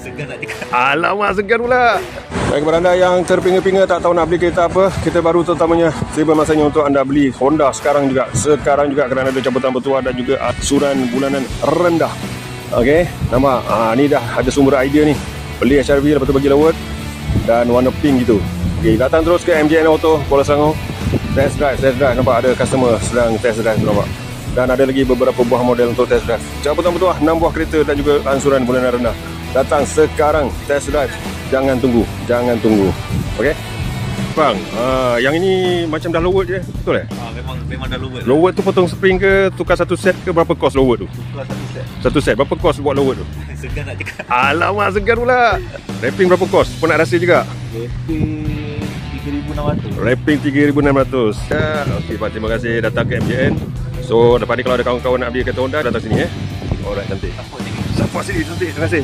Segan nak cakap. Alamak, segan pula. Baik, kepada anda yang terpinga-pinga tak tahu nak beli kereta apa, kereta baru terutamanya, tiba masanya untuk anda beli Honda sekarang juga. Kerana ada cabutan bertuah dan juga asuran bulanan rendah. Okey, nampak? Ni dah ada sumber idea ni. Beli HRV lepas tu bagi lawat dan warna pink gitu. Okey, datang terus ke MJN Auto Kuala Selangor. Test drive. Nampak ada customer sedang test drive, nampak. Dan ada lagi beberapa buah model untuk test drive. Cabutan bertuah, 6 buah kereta dan juga ansuran bulanan rendah. Datang sekarang, test drive. Jangan tunggu. Okey? Bang, yang ini macam dah lowered je, betul Memang dah lowered. Lowered tu potong spring ke, tukar satu set ke, berapa kos lowered tu? Tukar Satu set, berapa kos buat lowered tu? Segan nak cakap. Alamak, segan pula. Wrapping berapa kos? Pun nak rasa juga? Wrapping 3,600. Wrapping 3,600. Okey, Pak, terima kasih datang ke MJN. So, lepas ni kalau ada kawan-kawan nak beli kereta Honda, datang sini Alright, cantik. Support sini, cantik. Terima kasih.